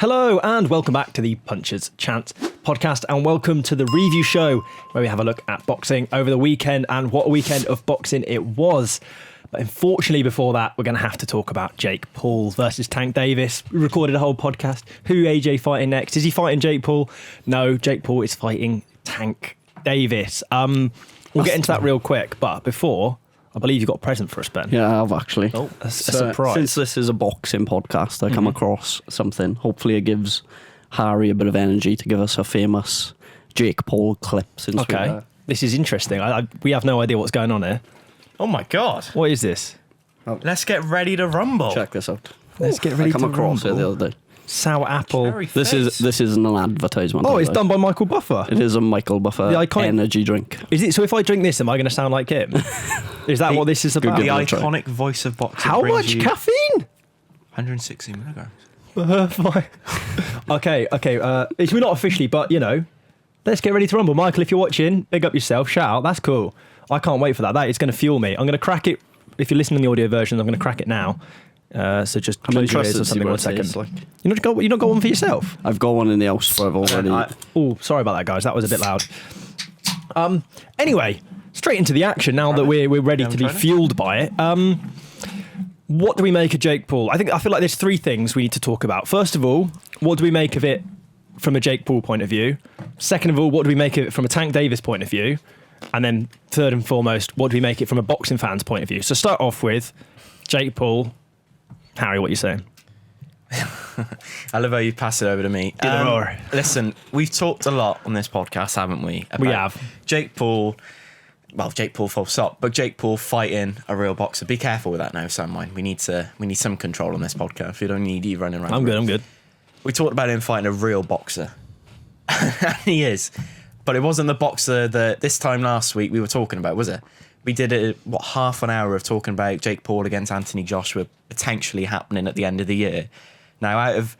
Hello and welcome back to the Punchers Chant podcast, and welcome to the review show where we have a look at boxing over the weekend, and what a weekend of boxing it was. But unfortunately before that, we're going to have to talk about Jake Paul versus Tank Davis. We recorded a whole podcast. Who AJ fighting next? Is he fighting Jake Paul? No, Jake Paul is fighting Tank Davis. We'll get into that real quick, but before, I believe you got a present for us, Ben. Yeah, I have actually. Oh, a surprise. Since this is a boxing podcast, I come across something. Hopefully it gives Harry a bit of energy to give us a famous Jake Paul clip. Okay, this is interesting. We have no idea what's going on here. Oh my God. What is this? Let's get ready to rumble. Check this out. Let's get ready I come to across rumble. it the other day. Sour apple. Cherry This Fizz. isn't an advertisement. Oh, it's done by Michael Buffer. It is a Michael Buffer The iconic- energy drink. Is it? So if I drink this, am I going to sound like him? Is that what this is about? Good The give it a try. iconic voice of boxing. How brings much you caffeine? 160 milligrams. Okay. It's we're not officially, but let's get ready to rumble. Michael, if you're watching, big up yourself. Shout out. That's cool. I can't wait for that. That is going to fuel me. I'm going to crack it. If you're listening to the audio version, I'm going to crack it now. So just I'm close your ears interested or to see something what one it second. tastes like. You not got one for yourself? I've got one in the house, but I've already. Oh, sorry about that, guys. That was a bit loud. Anyway, straight into the action now that we're ready to be fueled by it. What do we make of Jake Paul? I feel like there's three things we need to talk about. First of all, what do we make of it from a Jake Paul point of view? Second of all, what do we make of it from a Tank Davis point of view? And then third and foremost, what do we make it from a boxing fan's point of view? So start off with Jake Paul. Harry, what are you saying? I love how you pass it over to me. Listen, we've talked a lot on this podcast, haven't we? We have. Jake Paul. Well, Jake Paul full stop, but Jake Paul fighting a real boxer. Be careful with that now, son mine. We need some control on this podcast. We don't need you running around. I'm good. We talked about him fighting a real boxer. And he is. But it wasn't the boxer that this time last week we were talking about, was it? We did half an hour of talking about Jake Paul against Anthony Joshua potentially happening at the end of the year. Now, out of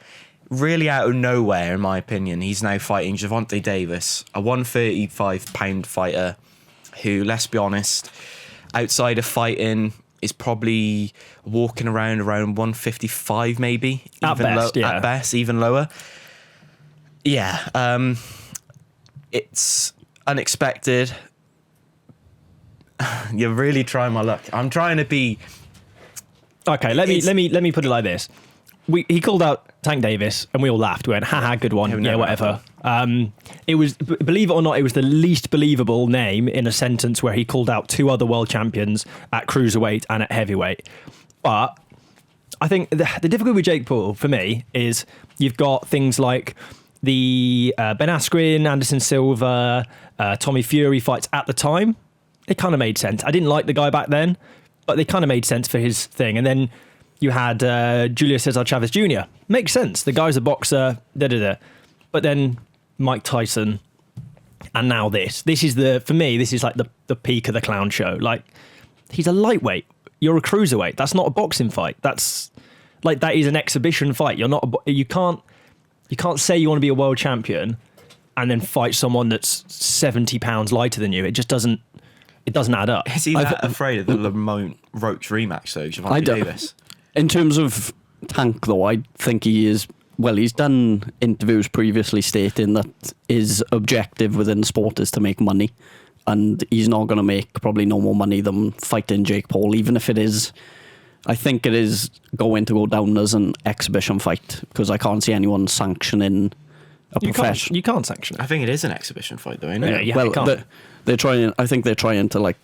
nowhere, in my opinion, he's now fighting Gervonta Davis, a 135-pound fighter who, let's be honest, outside of fighting is probably walking around 155 maybe. At best, yeah. At best, even lower. Yeah, it's unexpected. You're really trying my luck. I'm trying to be... Okay, let me put it like this. He called out Tank Davis, and we all laughed. We went, haha, good one. Yeah, whatever. It was, believe it or not, it was the least believable name in a sentence where he called out two other world champions at cruiserweight and at heavyweight. But I think the difficulty with Jake Paul, for me, is you've got things like the Ben Askren, Anderson Silva, Tommy Fury fights at the time. It kind of made sense. I didn't like the guy back then, but they kind of made sense for his thing. And then you had Julio Cesar Chavez Jr. Makes sense. The guy's a boxer, But then Mike Tyson, and now this. This is for me, this is like the peak of the clown show. Like, he's a lightweight. You're a cruiserweight. That's not a boxing fight. That's like, that is an exhibition fight. You're not. You can't say you want to be a world champion and then fight someone that's 70 pounds lighter than you. It just doesn't. It doesn't add up. Is he that afraid of the Lamont Roach rematch, though, Gervonta Davis? In terms of Tank, though, I think he is... Well, he's done interviews previously stating that his objective within the sport is to make money, and he's not going to make probably no more money than fighting Jake Paul, even if it is... I think it is going to go down as an exhibition fight, because I can't see anyone sanctioning a professional... You can't sanction it. I think it is an exhibition fight, though, isn't it? Yeah, well, they're trying. I think they're trying to like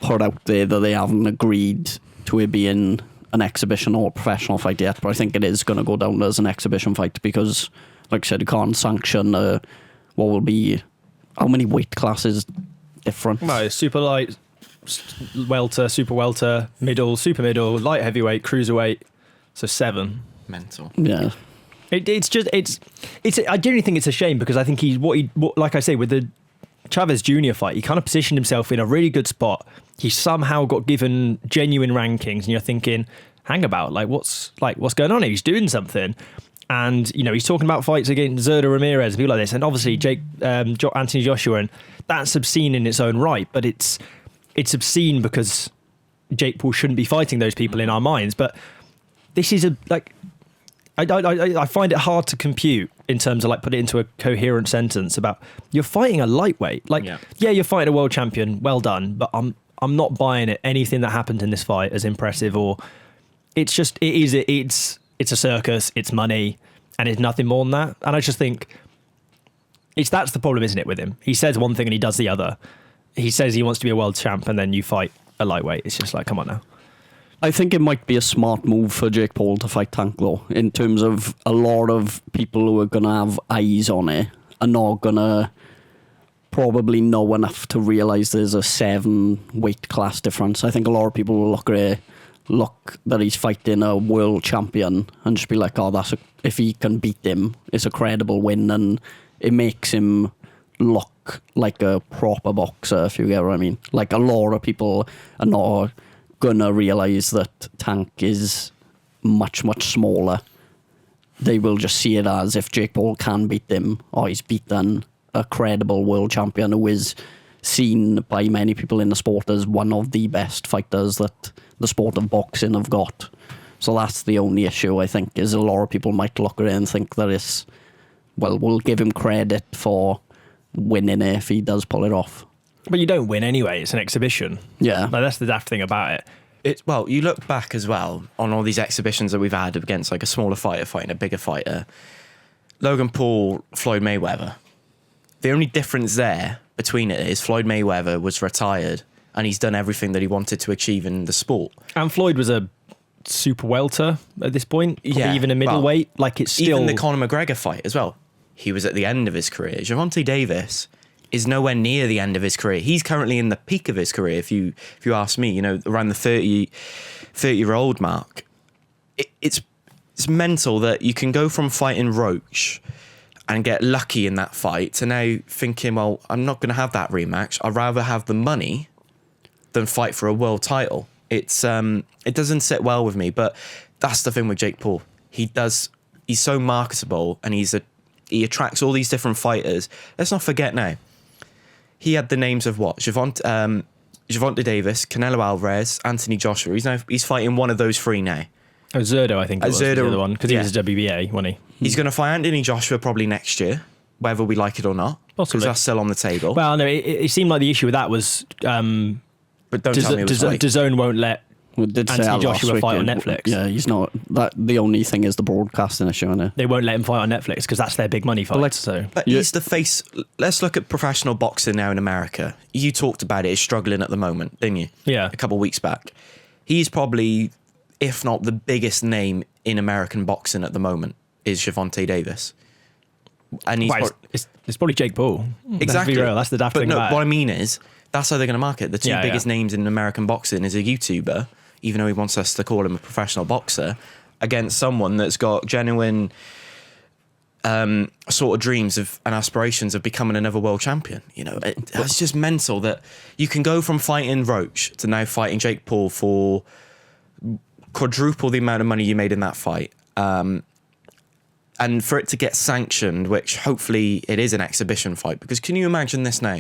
put out there that they haven't agreed to it being an exhibition or a professional fight yet. But I think it is going to go down as an exhibition fight because, like I said, you can't sanction what will be how many weight classes different. No, super light, welter, super welter, middle, super middle, light heavyweight, cruiserweight. So 7. Mental. Yeah. It's I genuinely think it's a shame because I think like I say, with the Chavez Jr. fight, he kind of positioned himself in a really good spot. He somehow got given genuine rankings, and you're thinking, hang about, what's going on here? He's doing something. And, he's talking about fights against Zerda Ramirez, people like this. And obviously Anthony Joshua, and that's obscene in its own right, but it's obscene because Jake Paul shouldn't be fighting those people in our minds. But this is I find it hard to compute in terms of like put it into a coherent sentence about you're fighting a lightweight. Like, yeah, you're fighting a world champion. Well done, but I'm not buying it. Anything that happened in this fight as impressive, or it's a circus. It's money, and it's nothing more than that. And I just think that's the problem, isn't it, with him? He says one thing and he does the other. He says he wants to be a world champ, and then you fight a lightweight. It's just like, come on now. I think it might be a smart move for Jake Paul to fight Tank, though, in terms of a lot of people who are going to have eyes on it are not going to probably know enough to realise there's a 7 weight class difference. I think a lot of people will look that he's fighting a world champion and just be like, oh, if he can beat him, it's a credible win, and it makes him look like a proper boxer, if you get what I mean. Like, a lot of people are not gonna realise that Tank is much, much smaller. They will just see it as, if Jake Paul can beat him, or he's beaten a credible world champion who is seen by many people in the sport as one of the best fighters that the sport of boxing have got. So that's the only issue, I think, is a lot of people might look at it and think that it's, well, we'll give him credit for winning it if he does pull it off. But you don't win anyway. It's an exhibition. Yeah. Like, that's the daft thing about it. Well, you look back as well on all these exhibitions that we've had against like a smaller fighter fighting a bigger fighter. Logan Paul, Floyd Mayweather. The only difference there between it is Floyd Mayweather was retired and he's done everything that he wanted to achieve in the sport. And Floyd was a super welter at this point. Yeah, even a middleweight. Well, like, it's still... Even the Conor McGregor fight as well. He was at the end of his career. Gervonta Davis is nowhere near the end of his career. He's currently in the peak of his career, if you ask me, around the 30-year-old mark. It's mental that you can go from fighting Roach and get lucky in that fight to now thinking, well, I'm not going to have that rematch. I'd rather have the money than fight for a world title. It doesn't sit well with me, but that's the thing with Jake Paul. He's so marketable, and he attracts all these different fighters. Let's not forget now, he had the names of what? Gervonta Davis, Canelo Alvarez, Anthony Joshua. He's fighting one of those 3 now. Zerdo, I think it was the other one, because he was a WBA, wasn't he? He's going to fight Anthony Joshua probably next year, whether we like it or not. Possibly. Because that's still on the table. Well, no, it seemed like the issue with that was... but don't tell me it was like... DAZN won't let Anthony Joshua fight on Netflix. Yeah, he's not... The only thing is the broadcasting issue, isn't it? They won't let him fight on Netflix because that's their big money fight. But he's the face... Let's look at professional boxing now in America. You talked about it. It's struggling at the moment, didn't you? Yeah. A couple of weeks back. He's probably, if not the biggest name in American boxing at the moment, is Gervonta Davis. And he's... It's probably Jake Paul. Exactly. Let's be real. That's the daft thing about it. What I mean is, that's how they're going to market it. The two biggest names in American boxing is a YouTuber, even though he wants us to call him a professional boxer, against someone that's got genuine sort of dreams of and aspirations of becoming another world champion. It's just mental that you can go from fighting Roach to now fighting Jake Paul for quadruple the amount of money you made in that fight. And for it to get sanctioned, which hopefully it is an exhibition fight, because can you imagine this now?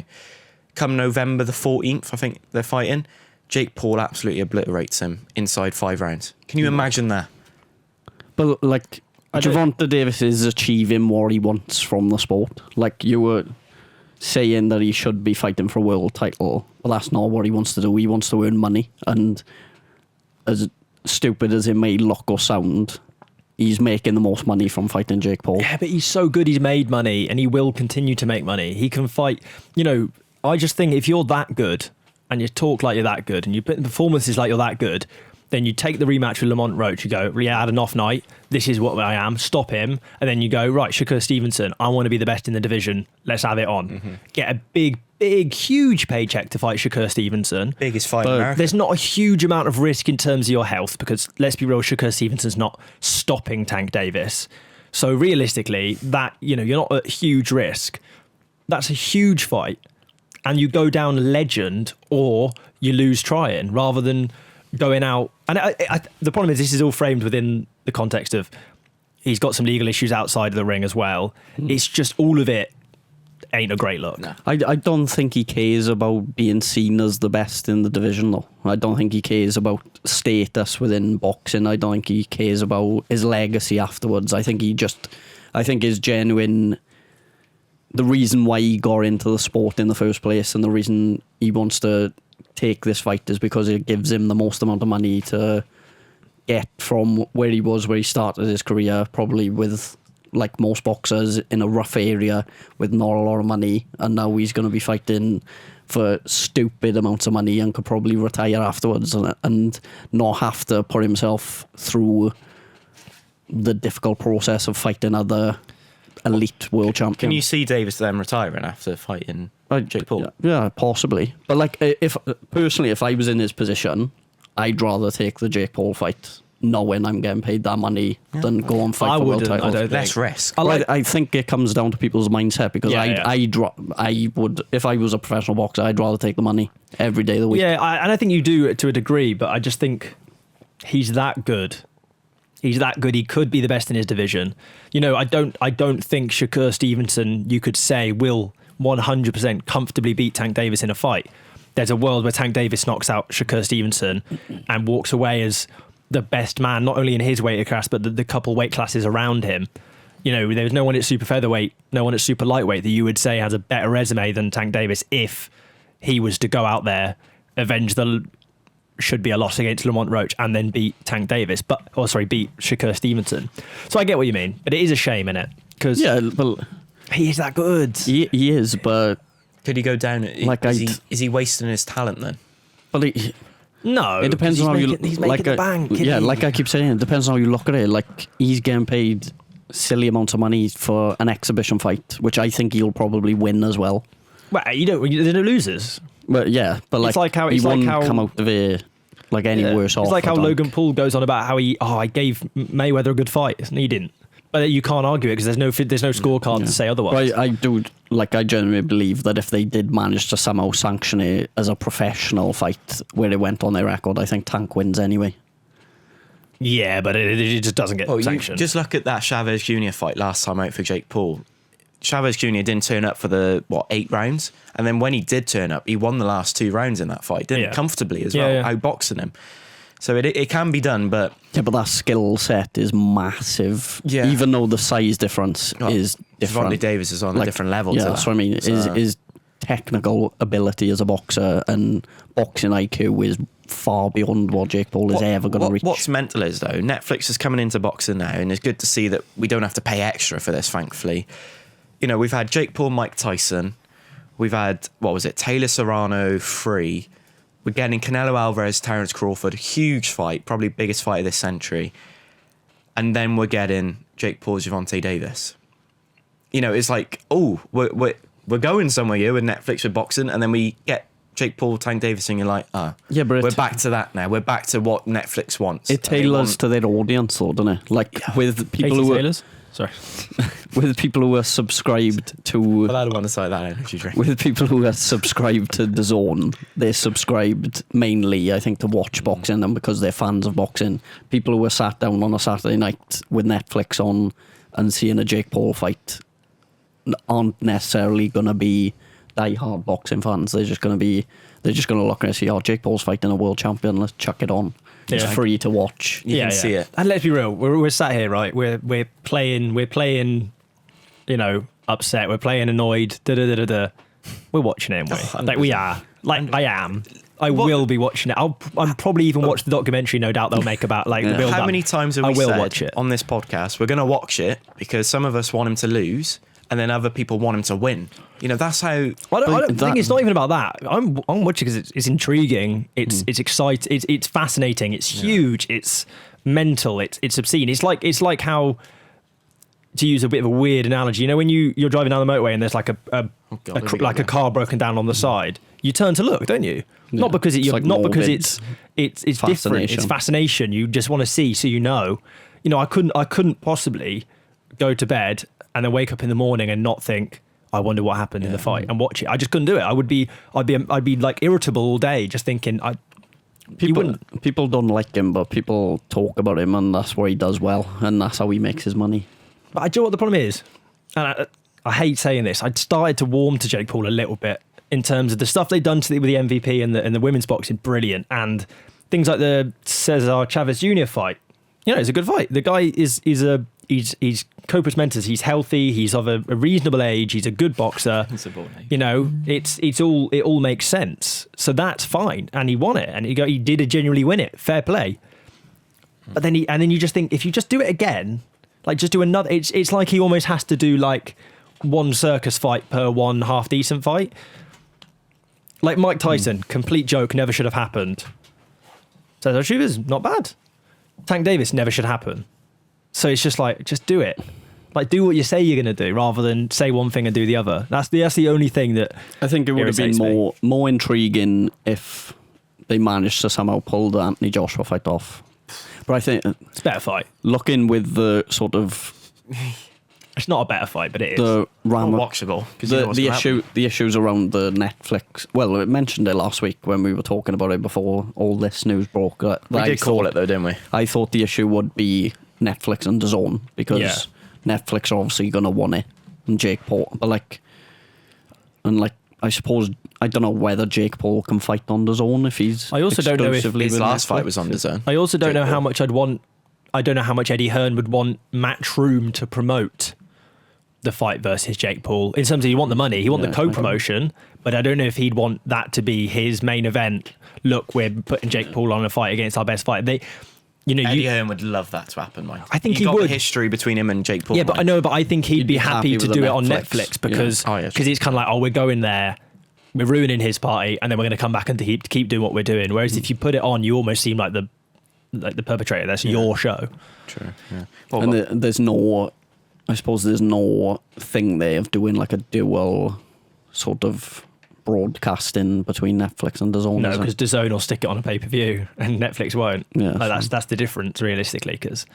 Come November the 14th, I think they're fighting, Jake Paul absolutely obliterates him inside 5 rounds. Can you imagine that? But, like, Gervonta Davis is achieving what he wants from the sport. Like, you were saying that he should be fighting for a world title. Well, that's not what he wants to do. He wants to earn money. And as stupid as it may look or sound, he's making the most money from fighting Jake Paul. Yeah, but he's so good, he's made money, and he will continue to make money. He can fight. I just think if you're that good, and you talk like you're that good, and you put in performances like you're that good, then you take the rematch with Lamont Roach, you go, yeah, I had an off night, this is what I am, stop him, and then you go, right, Shakur Stevenson, I want to be the best in the division, let's have it on. Mm-hmm. Get a big, huge paycheck to fight Shakur Stevenson. Biggest fight in America. There's not a huge amount of risk in terms of your health, because let's be real, Shakur Stevenson's not stopping Tank Davis. So realistically, that, you're not at huge risk. That's a huge fight. And you go down legend, or you lose trying, rather than going out. And the problem is, this is all framed within the context of he's got some legal issues outside of the ring as well. It's just all of it. ain't a great look. No. I don't think he cares about being seen as the best in the division, though. I don't think he cares about status within boxing. I don't think he cares about his legacy afterwards. I think his genuine... The reason why he got into the sport in the first place and the reason he wants to take this fight is because it gives him the most amount of money to get from where he started his career, probably with, like most boxers, in a rough area with not a lot of money, and now he's going to be fighting for stupid amounts of money and could probably retire afterwards and not have to put himself through the difficult process of fighting other elite world champions. Can you see Davis then retiring after fighting Jake Paul? Yeah, possibly. But like, if I was in his position, I'd rather take the Jake Paul fight, knowing I'm getting paid that money, than go and fight for world titles. Less risk. I think it comes down to people's mindset, because I would, if I was a professional boxer, I'd rather take the money every day of the week. Yeah, and I think you do to a degree, but I just think he's that good. He's that good. He could be the best in his division. You know, I don't think Shakur Stevenson, you could say, will 100% comfortably beat Tank Davis in a fight. There's a world where Tank Davis knocks out Shakur Stevenson and walks away as the best man, not only in his weight class, but the couple weight classes around him. You know, there's no one at super featherweight, no one at super lightweight that you would say has a better resume than Tank Davis if he was to go out there, avenge should be a loss against Lamont Roach, and then beat Tank Davis, beat Shakur Stevenson. So I get what you mean, but it is a shame, innit? Because he is that good. He is, but could he go down? Is he wasting his talent then? Well, no, it depends on how he's making the bank. Like I keep saying, it depends on how you look at it. Like, he's getting paid silly amounts of money for an exhibition fight, which I think he'll probably win as well. Well, there's no losers. But yeah, but he won't come out of it like any worse off. It's like how Logan Paul goes on about how I gave Mayweather a good fight, and he didn't. But you can't argue it because there's no scorecard to say otherwise. I genuinely believe that if they did manage to somehow sanction it as a professional fight where it went on their record, I think Tank wins anyway. Yeah, but it just doesn't get sanctioned. Just look at that Chavez Jr. fight last time out for Jake Paul. Chavez Jr. didn't turn up for the 8 rounds, and then when he did turn up, he won the last 2 rounds in that fight, didn't he? Comfortably as well, outboxing him. So it can be done, but that skill set is massive. Yeah. Even though the size difference is different. Gervonta Davis is on a different level. Yeah, that's what I mean. His technical ability as a boxer and boxing IQ is far beyond what Jake Paul is ever going to reach. What's mental is, though, Netflix is coming into boxing now, and it's good to see that we don't have to pay extra for this, thankfully. You know, we've had Jake Paul, Mike Tyson. We've had, Taylor Serrano 3. We're getting Canelo Alvarez, Terence Crawford. Huge fight, probably biggest fight of this century. And then we're getting Jake Paul, Gervonta Davis. You know, it's like, we're going somewhere here with Netflix with boxing, and then we get Jake Paul, Tank Davis, and you're like, we're back to that now. We're back to what Netflix wants. It tailors to their audience, though, doesn't it? Like, with people who tailors? Sorry. With people who are subscribed to... Well, I don't want to say that energy drink. With people who are subscribed to DAZN, they're subscribed mainly, I think, to watch boxing, and because they're fans of boxing. People who are sat down on a Saturday night with Netflix on and seeing a Jake Paul fight aren't necessarily going to be die-hard boxing fans. They're just going to look and see, Jake Paul's fighting a world champion, let's chuck it on. It's free to watch. You can see it. And let's be real, we're sat here, right? We're playing, you know, upset. We're playing annoyed. We're watching it, aren't we? Like we are. Like I am. I will be watching it. I'll probably even watch the documentary. No doubt they'll make about like the build-up. How many times have we said watch it on this podcast? We're going to watch it because some of us want him to lose, and then other people want him to win. You know, that's how... I don't think it's not even about that. I'm watching because it's intriguing, it's exciting, it's fascinating, it's huge, it's mental, it's obscene. It's like how, to use a bit of a weird analogy, you know, when you're driving down the motorway and there's like a car broken down on the side, you turn to look, don't you? Yeah. Not because it's different. It's fascination. You just want to see, so you know. You know, I couldn't possibly go to bed and then wake up in the morning and not think, I wonder what happened in the fight, and watch it. I just couldn't do it. I'd be like irritable all day, just thinking. People don't like him, but people talk about him, and that's what he does well, and that's how he makes his money. But do you know what the problem is? And I hate saying this, I'd started to warm to Jake Paul a little bit in terms of the stuff they've done with the MVP and the women's boxing, brilliant. And things like the Cesar Chavez Jr. fight, it's a good fight. The guy is he's corpus mentis. He's healthy. He's of a reasonable age. He's a good boxer. It all makes sense. So that's fine. And he won it. And he did genuinely win it. Fair play. But then you just think, if you just do it again, like just do another. It's like he almost has to do like one circus fight per one half decent fight. Like Mike Tyson, complete joke, never should have happened. Cesar Chavez, not bad. Tank Davis, never should happen. So it's just like, just do it. Like, do what you say you're going to do rather than say one thing and do the other. That's the only thing that I think it would have been more intriguing if they managed to somehow pull the Anthony Joshua fight off. But I think it's a better fight. Looking with the sort of... It's not a better fight, but it is. More watchable. The issues around the Netflix... Well, I mentioned it last week when we were talking about it before all this news broke. We did call it though, didn't we? I thought the issue would be Netflix and DAZN because Netflix are obviously going to want it and Jake Paul. But I suppose... I don't know whether Jake Paul can fight on DAZN if he's... I also don't know if his last fight was on DAZN. I also don't know how much I'd want... I don't know how much Eddie Hearn would want Matchroom to promote the fight versus Jake Paul. In terms of, you want the money, he want the co-promotion, but I don't know if he'd want that to be his main event. Look, we're putting Jake Paul on a fight against our best fight. Eddie Hearn would love that to happen, Mike. I think he got would. The history between him and Jake Paul. Yeah, but I know, but I think he'd be happy to do it on Netflix because it's kind of like, we're going there, we're ruining his party, and then we're going to come back and keep doing what we're doing. Whereas if you put it on, you almost seem like the perpetrator. That's your show. True. Yeah. And there's no... I suppose there's no thing there of doing like a dual sort of broadcasting between Netflix and DAZN. No, because DAZN will stick it on a pay-per-view and Netflix won't. Yeah, that's the difference realistically, because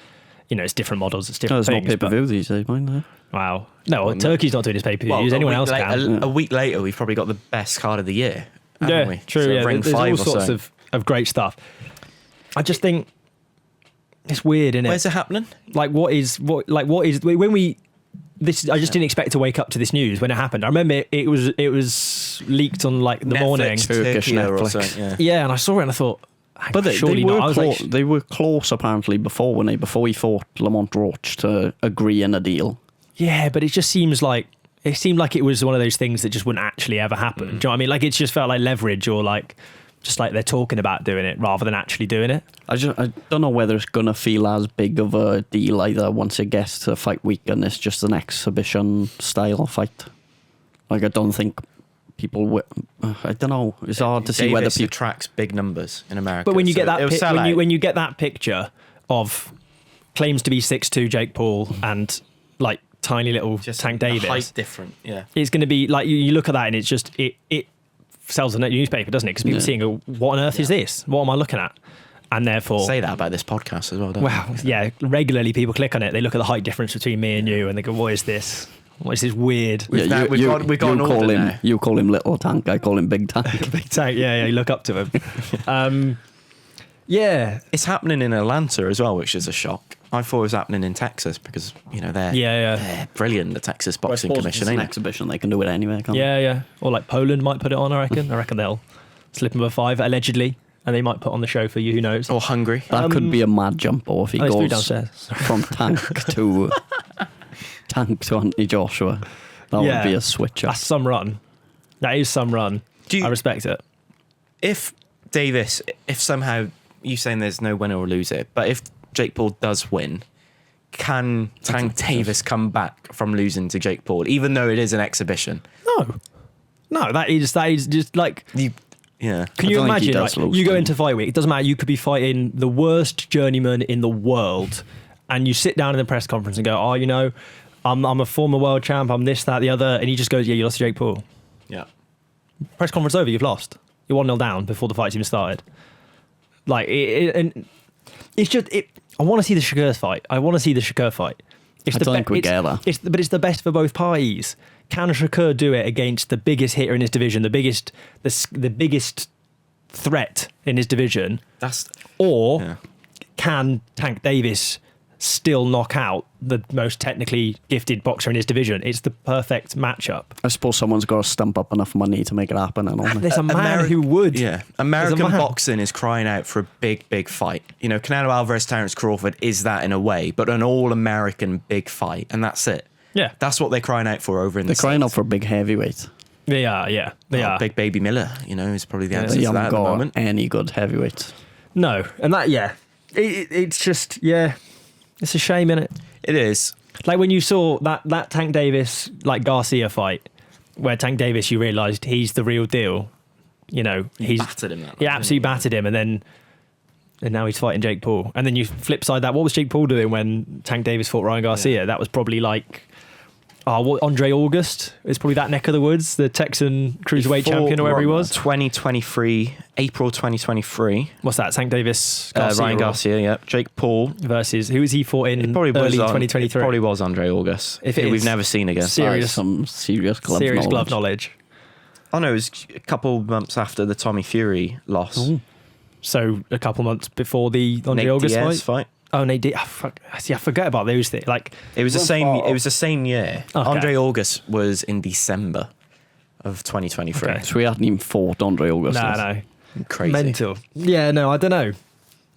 it's different models, it's different things. There's no pay-per-view these days, mind there. Wow. No, Turkey's not doing his pay-per-views. Anyone else can. A week later, we've probably got the best card of the year, haven't we? True. So There's all sorts of great stuff. I just think it's weird, isn't it? Where's it happening? Like, what is when we... I just didn't expect to wake up to this news when it happened. I remember it was leaked on like the morning. Turkish Netflix. Yeah, and I saw it and I thought, but they were close apparently before he fought Lamont Roach to agree in a deal. Yeah, but it just seemed like it was one of those things that just wouldn't actually ever happen. Do you know what I mean? Like, it just felt like leverage, or like just like they're talking about doing it rather than actually doing it. I don't know whether it's going to feel as big of a deal either once it gets to fight week and it's just an exhibition style fight. Like, I don't think people I don't know. It's hard to see whether people attracts big numbers in America. But when you get that when you get that picture of claims to be 6'2" Jake Paul and like tiny little just Tank Davis, height different. Yeah, it's going to be like you look at that and it's just it sells a newspaper, doesn't it? Because people see and go, what on earth is this? What am I looking at? And therefore... Say that about this podcast as well, don't you? Yeah, regularly people click on it, they look at the height difference between me and you and they go, what is this? What is this weird? We've got an order now. You call him Little Tank, I call him Big Tank. Big Tank, yeah, you look up to him. Yeah. It's happening in Atlanta as well, which is a shock. I thought it was happening in Texas because, they're brilliant, the Texas Boxing Commission. It's an exhibition, they can do it anywhere, can't they? Yeah. Or like Poland might put it on, I reckon. I reckon they'll slip him a 5, allegedly, and they might put on the show for you, who knows. Or Hungary. That could be a mad jump, or if he goes from Tank to Anthony Joshua. That would be a switch up. That's some run. That is some run. I respect it. If somehow, you saying there's no winner or loser, but if Jake Paul does win, can Tank Davis come back from losing to Jake Paul, even though it is an exhibition? No, that is just like... Yeah. Can you imagine, you go into fight week, it doesn't matter, you could be fighting the worst journeyman in the world, and you sit down in the press conference and go, I'm a former world champ, I'm this, that, the other, and he just goes, yeah, you lost to Jake Paul. Yeah. Press conference over, you've lost. You're 1-0 down before the fight's even started. Like, and it's just... I want to see the Shakur fight. I think we get that. But it's the best for both parties. Can Shakur do it against the biggest hitter in his division, the biggest threat in his division? Can Tank Davis still knock out the most technically gifted boxer in his division. It's the perfect matchup. I suppose someone's got to stump up enough money to make it happen. And all that. There's a man who would. Yeah, American boxing is crying out for a big fight. You know, Canelo Alvarez, Terence Crawford is that in a way, but an all-American big fight, and that's it. Yeah. That's what they're crying out for over in the States. They're crying out for a big heavyweight. They are, yeah. They are. Big Baby Miller, you know, is probably the They answer to that haven't at the got moment. any good heavyweights. No, and that, yeah. It's just, yeah. It's a shame, innit? It is. Like when you saw that Tank Davis, like Garcia fight, where Tank Davis, you realised he's the real deal. You know, He battered him that he night, absolutely didn't battered him, and now he's fighting Jake Paul. And then you flip side that, what was Jake Paul doing when Tank Davis fought Ryan Garcia? Yeah. That was probably like, Andre August is probably that neck of the woods, the Texan cruiserweight champion or whatever he was. 2023, April 2023. What's that? Tank Davis, Garcia, Ryan or- Garcia, yeah. Jake Paul. versus who was he fought in It probably was early on- 2023? It probably was Andre August. If it who is, we've never seen again. serious- Some serious glove glove knowledge. Oh no, it was a couple months after the Tommy Fury loss. So a couple months before the Andre Nate August Diaz fight. fight. Oh, Nate Diaz. See, I forget about those things. Like, It was the same. It was the same year. Okay. Andre August was in December of 2023. Okay. So we hadn't even fought Andre August. no, Crazy. mental. Yeah, no, I don't know.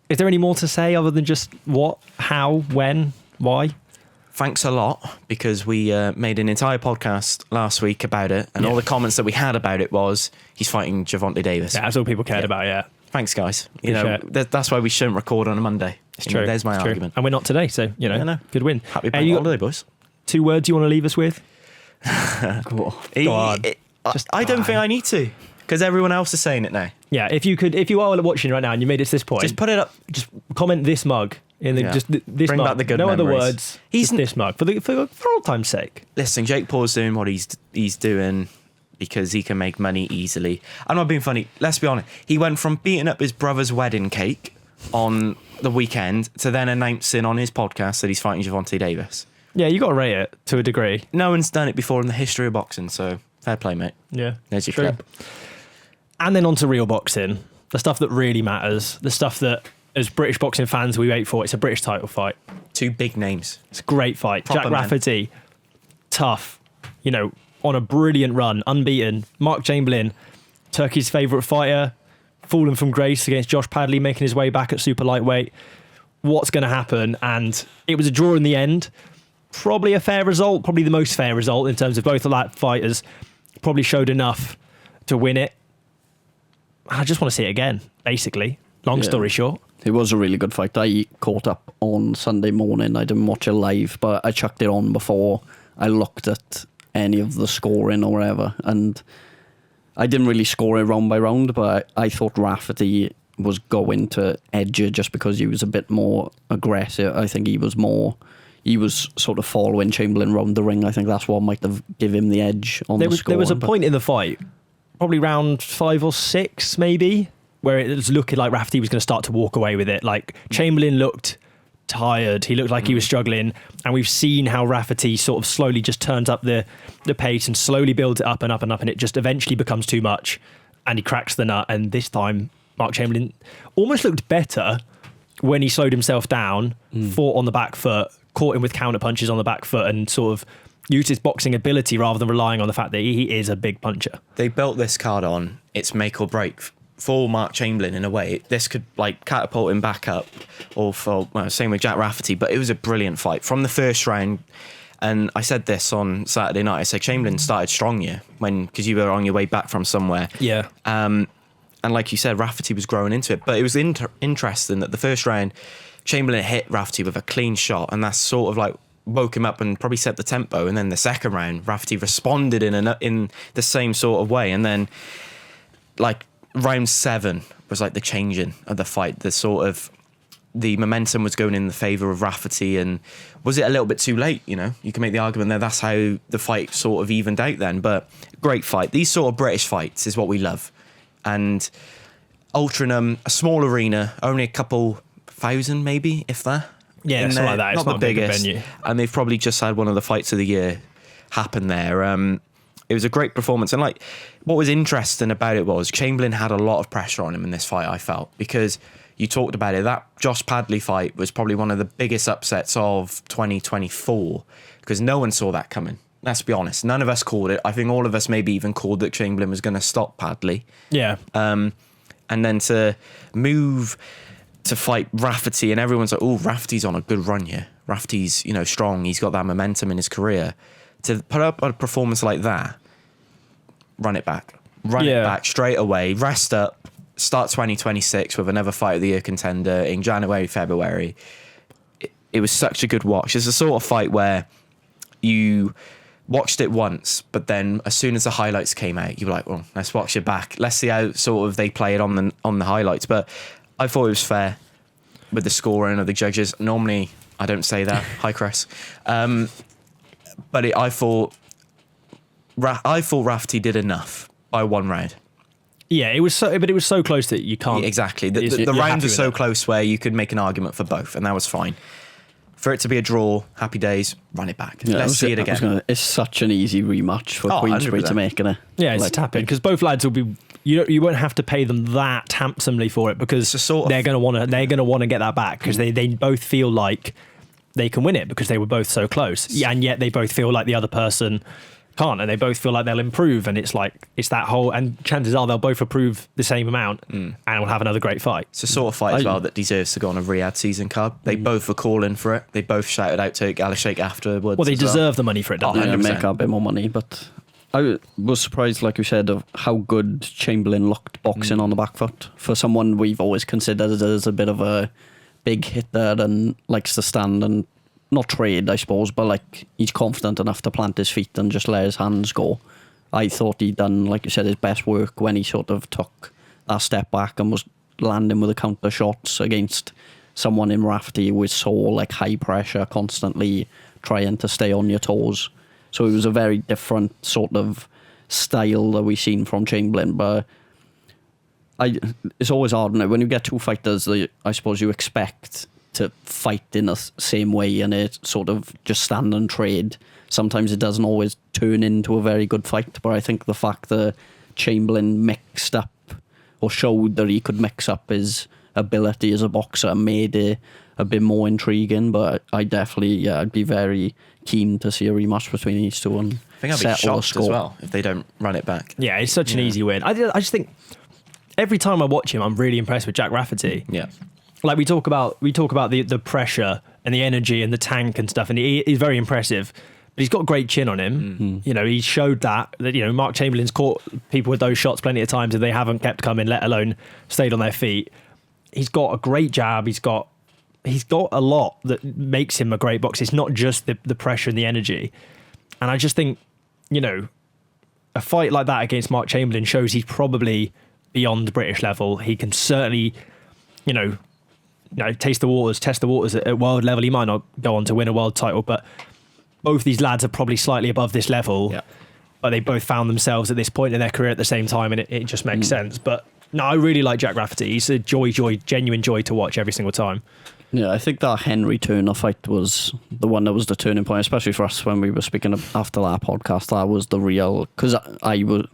Is there any more to say other than just what, how, when, why? Thanks a lot, because we made an entire podcast last week about it, and Yeah. all the comments that we had about it was he's fighting Gervonta Davis. Yeah, that's all people cared about. Yeah, Thanks, guys. You know Appreciate that's why we shouldn't record on a Monday. it's You know, true. there's my It's true. argument. And we're not today, so Yeah, no. good win. Happy Hey, you bank got holiday, boys. 2 words you want to leave us with? Go on. I don't think I need to, because everyone else is saying it now. Yeah, if you are watching right now and you made it to this point, Just put it up. just comment this mug in the Yeah. this Bring mug. back the good no other memories. words. He's Just this mug for old time's sake. Listen, Jake Paul's doing what he's doing because he can make money easily. I'm not being funny. Let's be honest. He went from beating up his brother's wedding cake on the weekend to then announcing on his podcast that he's fighting Gervonta Davis. Yeah, you got to rate it to a degree. No one's done it before in the history of boxing, so fair play, mate. Yeah, There's your true. clip. And then on to real boxing, the stuff that really matters, the stuff that as British boxing fans we wait for. It's a British title fight. Two big names. It's a great fight. Proper Jack men. Rafferty, tough, on a brilliant run, unbeaten. Mark Chamberlain, Turkey's favourite fighter, fallen from grace against Josh Padley, making his way back at super lightweight. What's going to happen? And it was a draw in the end. Probably a fair result, probably the most fair result in terms of both of that fighters probably showed enough to win it. I just want to see it again, basically. Long Yeah. story short. It was a really good fight. I caught up on Sunday morning. I didn't watch it live, but I chucked it on before I looked at any of the scoring or whatever. And I didn't really score it round by round, but I thought Rafferty was going to edge it just because he was a bit more aggressive. I think he was sort of following Chamberlain round the ring. I think that's what might have given him the edge on the score. There was a point in the fight, probably round 5 or 6 maybe, where it was looking like Rafferty was going to start to walk away with it. Like Chamberlain looked tired. He looked like he was struggling. And we've seen how Rafferty sort of slowly just turns up the pace and slowly builds it up and up and up. And it just eventually becomes too much. And he cracks the nut. And this time, Mark Chamberlain almost looked better when he slowed himself down, fought on the back foot, caught him with counter punches on the back foot and sort of used his boxing ability rather than relying on the fact that he is a big puncher. They built this card on it's make or break for Mark Chamberlain in a way. This could like catapult him back up, or same with Jack Rafferty. But it was a brilliant fight from the first round. And I said this on Saturday night. I said Chamberlain started strong here because you were on your way back from somewhere. Yeah. And like you said, Rafferty was growing into it. But it was interesting that the first round, Chamberlain hit Rafferty with a clean shot, and that's sort of like woke him up and probably set the tempo. And then the second round, Rafferty responded in the same sort of way. And then like round 7 was like the changing of the fight. The momentum was going in the favour of Rafferty, and was it a little bit too late? You can make the argument there. That's how the fight sort of evened out then. But great fight. These sort of British fights is what we love. And Altrincham, a small arena, only a couple thousand maybe, if that. Yeah, in something there. like that. It's not the a big biggest. venue. And they've probably just had one of the fights of the year happen there. It was a great performance. And like, what was interesting about it was Chamberlain had a lot of pressure on him in this fight, I felt, because you talked about it. That Josh Padley fight was probably one of the biggest upsets of 2024 because no one saw that coming. Let's be honest. None of us called it. I think all of us maybe even called that Chamberlain was going to stop Padley. Yeah. And then to move to fight Rafferty, and everyone's like, oh, Rafferty's on a good run here. Rafferty's, strong. He's got that momentum in his career. To put up a performance like that, run it back. Run it back straight away. Rest up. Start 2026 with another fight of the year contender in January, February. It was such a good watch. It's a sort of fight where you watched it once, but then as soon as the highlights came out, you were like, well, let's watch it back. Let's see how sort of they play it on the highlights. But I thought it was fair with the scoring of the judges. Normally, I don't say that. Hi, Chris. But I thought Rafferty did enough by one round. Yeah, it was so close that you can't. Yeah, exactly. The rounds were so close where you could make an argument for both, and that was fine. For it to be a draw, happy days, run it back. Yeah, Let's see it again. It's such an easy rematch for Queensbury 100%. to make, isn't it? Yeah, it's tapping because both lads will be. You won't have to pay them that handsomely for it because they're going to want to get that back because they both feel like they can win it because they were both so close. Yeah, and yet they both feel like the other person can't, and they both feel like they'll improve, and it's that whole, and chances are they'll both improve the same amount and we'll have another great fight. It's a sort of fight as well that deserves to go on a Riyadh season card. They both were calling for it. They both shouted out to Alashake afterwards. Well, they deserve the money for it, don't they? Yeah, make a bit more money, but I was surprised, like you said, of how good Chamberlain looked boxing on the back foot for someone we've always considered as a bit of a big hitter and likes to stand and not trade, I suppose, but like he's confident enough to plant his feet and just let his hands go. I thought he'd done, like you said, his best work when he sort of took that step back and was landing with the counter shots against someone in Rafferty who was so like high pressure, constantly trying to stay on your toes. So it was a very different sort of style that we've seen from Chamberlain, but it's always hard, isn't it? When you get two fighters that I suppose you expect to fight in the same way and it sort of just stand and trade, sometimes it doesn't always turn into a very good fight. But I think the fact that Chamberlain mixed up or showed that he could mix up his ability as a boxer made it a bit more intriguing. But I definitely, I'd be very keen to see a rematch between these two and I think I'd be shocked as well if they don't run it back. Yeah, it's such an easy win. I just think every time I watch him, I'm really impressed with Jack Rafferty. Yeah. Like we talk about the pressure and the energy and the tank and stuff, and he's very impressive. But he's got a great chin on him. He showed that Mark Chamberlain's caught people with those shots plenty of times and they haven't kept coming, let alone stayed on their feet. He's got a great jab. He's got a lot that makes him a great boxer. It's not just the pressure and the energy. And I just think, a fight like that against Mark Chamberlain shows he's probably beyond the British level. He can certainly, test the waters at world level. He might not go on to win a world title, but both these lads are probably slightly above this level. Yeah. But they both found themselves at this point in their career at the same time, and it just makes sense. But no, I really like Jack Rafferty. He's a genuine joy to watch every single time. Yeah, I think that Henry Turner fight was the one that was the turning point, especially for us when we were speaking after that podcast. That was the real, because I was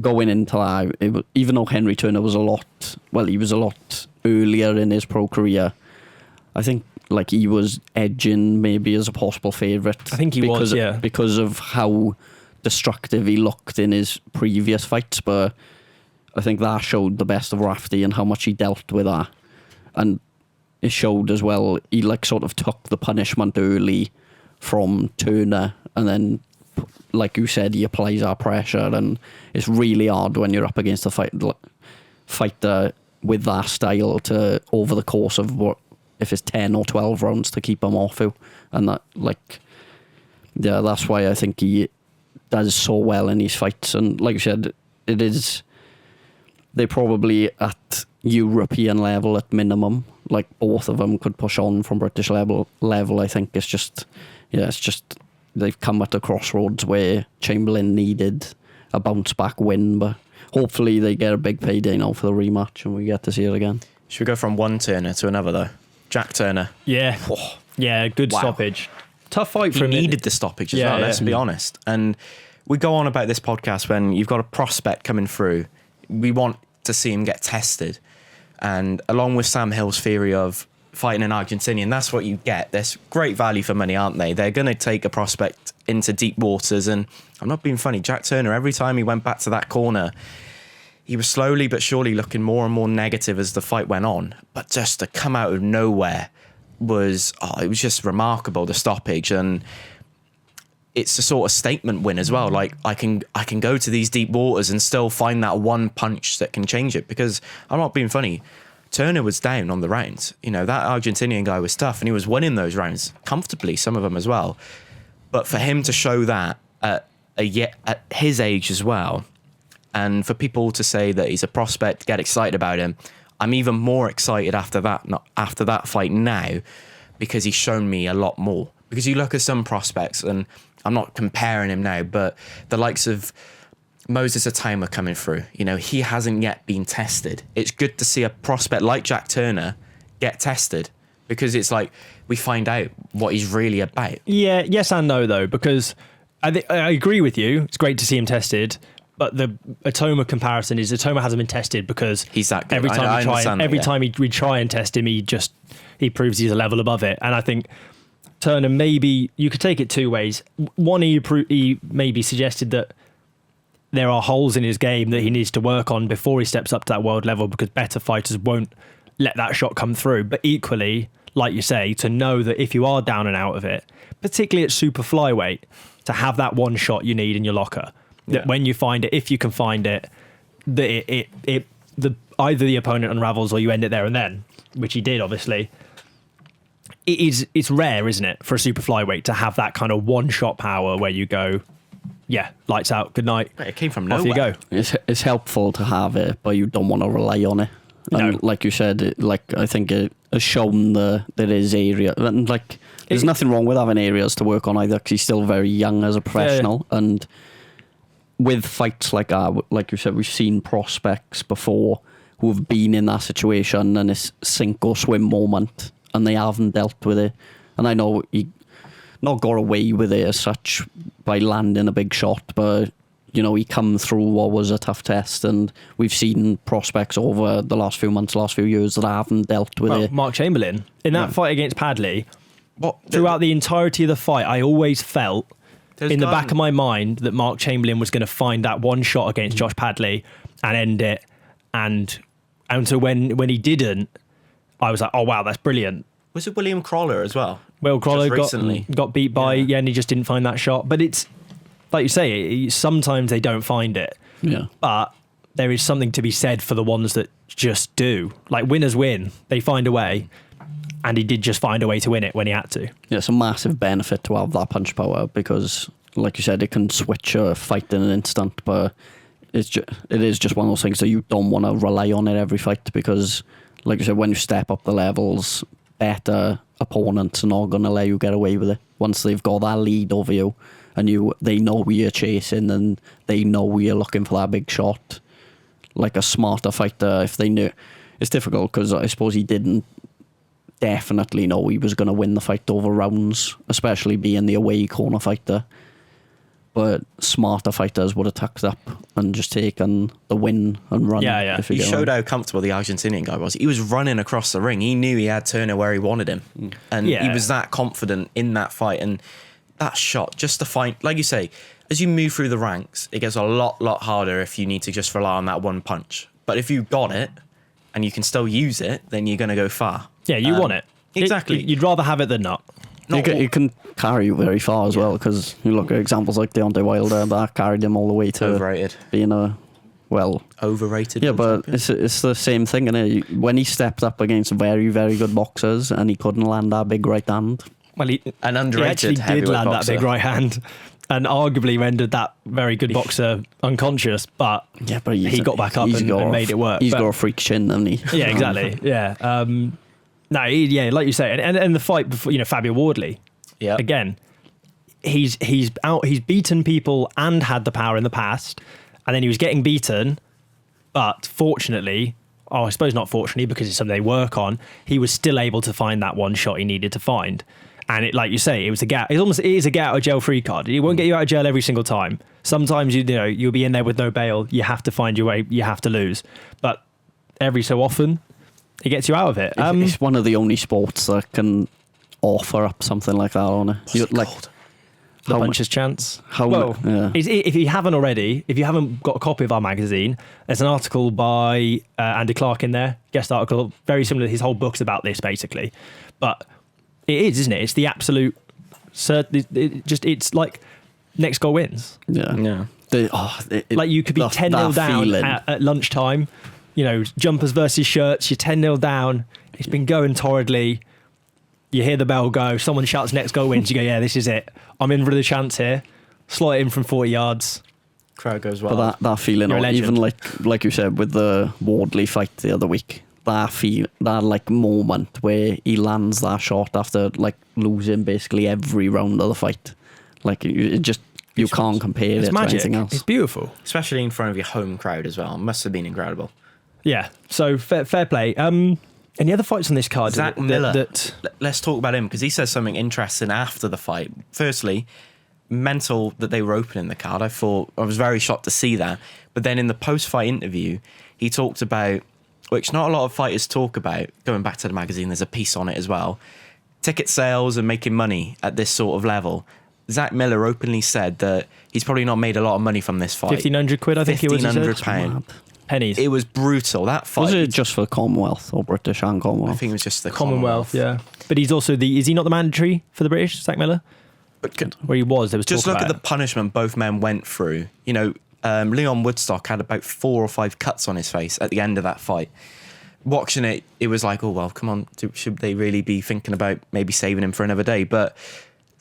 going into that, even though Henry Turner was he was a lot earlier in his pro career. I think like he was edging maybe as a possible favourite. I think he was, yeah, because of how destructive he looked in his previous fights. But I think that showed the best of Rafferty and how much he dealt with that, and it showed as well. He sort of took the punishment early from Turner, and then, like you said, he applies that pressure, and it's really hard when you're up against a fighter with that style to, over the course of if it's 10 or 12 rounds, to keep him off you. And that, that's why I think he does so well in these fights. And like you said, they're probably at European level at minimum. Like both of them could push on from British level. I think it's just they've come at a crossroads where Chamberlain needed a bounce back win, but hopefully they get a big payday now for the rematch and we get to see it again. Should we go from one Turner to another though? Jack Turner. Yeah. Yeah, good stoppage. Tough fight for him. He needed the stoppage as well, let's be honest. And we go on about this podcast when you've got a prospect coming through. We want to see him get tested. And along with Sam Hill's theory of fighting an Argentinian, that's what you get. There's great value for money, aren't they? They're going to take a prospect into deep waters. And I'm not being funny, Jack Turner, every time he went back to that corner, he was slowly but surely looking more and more negative as the fight went on. But just to come out of nowhere was, it was just remarkable, the stoppage. And it's a sort of statement win as well. Like, I can go to these deep waters and still find that one punch that can change it. Because I'm not being funny, Turner was down on the rounds. You know, that Argentinian guy was tough and he was winning those rounds comfortably, some of them as well. But for him to show that at his age as well, and for people to say that he's a prospect, get excited about him, I'm even more excited after that fight now, because he's shown me a lot more. Because you look at some prospects, and I'm not comparing him now, but the likes of Moses Ataima coming through, you know, he hasn't yet been tested. It's good to see a prospect like Jack Turner get tested, because it's like we find out what he's really about. Yeah, yes and no though, because I agree with you. It's great to see him tested, but the Atoma comparison is Atoma hasn't been tested because he's that good. Every time we try and test him, he proves he's a level above it. And I think Turner, maybe you could take it two ways. One, he maybe suggested that there are holes in his game that he needs to work on before he steps up to that world level, because better fighters won't let that shot come through. But equally, like you say, to know that if you are down and out of it, particularly at super flyweight, to have that one shot you need in your locker, that when you find it, if you can find it, that either the opponent unravels or you end it there and then, which he did, obviously. It's rare, isn't it, for a super flyweight to have that kind of one shot power where you go, yeah, lights out, good night. It came from nowhere. Off you go. It's helpful to have it, but you don't want to rely on it. And No. like you said, I think it has shown there is area, and there's nothing wrong with having areas to work on either, because he's still very young as a professional. Yeah. And with fights like that, like you said, we've seen prospects before who have been in that situation and it's sink or swim moment, and they haven't dealt with it. And I know he not got away with it as such by landing a big shot, but you know, he come through what was a tough test, and we've seen prospects over the last few months, last few years that haven't dealt with it. Mark Chamberlain, in that fight against Padley, throughout the entirety of the fight, I always felt in the back of my mind that Mark Chamberlain was going to find that one shot against Josh Padley and end it. And so when he didn't, I was like, oh wow, that's brilliant. Was it William Crawler as well? Will Crawler got beat by, and he just didn't find that shot. But it's, like you say, sometimes they don't find it. Yeah. But there is something to be said for the ones that just do. Like, winners win. They find a way. And he did just find a way to win it when he had to. Yeah, it's a massive benefit to have that punch power, because, like you said, it can switch a fight in an instant. But it is just one of those things that you don't want to rely on it every fight, because, like you said, when you step up the levels, better opponents are not going to let you get away with it once they've got that lead over you, and they know who you're chasing, and they know you're looking for that big shot. Like a smarter fighter, if they knew, it's difficult, because I suppose he didn't definitely know he was going to win the fight over rounds, especially being the away corner fighter. But smarter fighters would have tucked up and just taken the win and run. Yeah. He showed how comfortable the Argentinian guy was. He was running across the ring. He knew he had Turner where he wanted him. And he was that confident in that fight. And that shot, just to find, like you say, as you move through the ranks, it gets a lot harder if you need to just rely on that one punch. But if you got it and you can still use it, then you're going to go far. Yeah, you want it. Exactly. You'd rather have it than not. It can carry you very far as well, because you look at examples like Deontay Wilder, that carried him all the way to overrated, being overrated. Yeah, but it's the same thing, innit? When he stepped up against very, very good boxers and he couldn't land that big right hand. Well, an underrated he actually did land boxer. That big right hand, and arguably rendered that very good boxer unconscious. But he got back up and made it work. He's got a freak chin, hasn't he? Yeah, exactly. Yeah. No, like you say, and the fight before, Fabio Wardley. Yeah. Again, he's beaten people and had the power in the past, and then he was getting beaten, but fortunately, I suppose not fortunately, because it's something they work on, he was still able to find that one shot he needed to find. And it, like you say, it was it is a get out of jail free card. It won't get you out of jail every single time. Sometimes you'll be in there with no bail. You have to find your way. You have to lose, but every so often, it gets you out of it. It's one of the only sports that can offer up something like that on it. The puncher's chance. Yeah. If you haven't already, if you haven't got a copy of our magazine, there's an article by Andy Clark in there, guest article, very similar. His whole book's about this, basically. But it is, isn't it? It's the absolute... It's like next goal wins. Yeah. Like you could be 10-0 down at lunchtime, jumpers versus shirts, you're 10-0 down, it's been going torridly, you hear the bell go, someone shouts next goal wins, you go, yeah, this is it. I'm in for the chance here. Slot it in from 40 yards. Crowd goes wild. But that feeling, even like you said with the Wardley fight the other week, that moment where he lands that shot after losing basically every round of the fight, you can't compare it to anything else. It's beautiful, especially in front of your home crowd as well. It must have been incredible. Yeah. So fair play. Any other fights on this card? Zac Miller. Let's talk about him because he says something interesting after the fight. Firstly, mental that they were opening the card. I was very shocked to see that. But then in the post-fight interview, he talked about, which not a lot of fighters talk about, going back to the magazine, there's a piece on it as well, ticket sales and making money at this sort of level. Zac Miller openly said that he's probably not made a lot of money from this fight. 1,500 quid, I think it was. £1,500. Pennies. It was brutal. That fight. Was it just for Commonwealth or British and Commonwealth? I think it was just the Commonwealth. Yeah. But he's also is he not the mandatory for the British, Zac Miller? Where he was, there was just talk look about at the punishment both men went through. Leon Woodstock had about 4 or 5 cuts on his face at the end of that fight. Watching it, it was like, oh, well, come on, should they really be thinking about maybe saving him for another day? But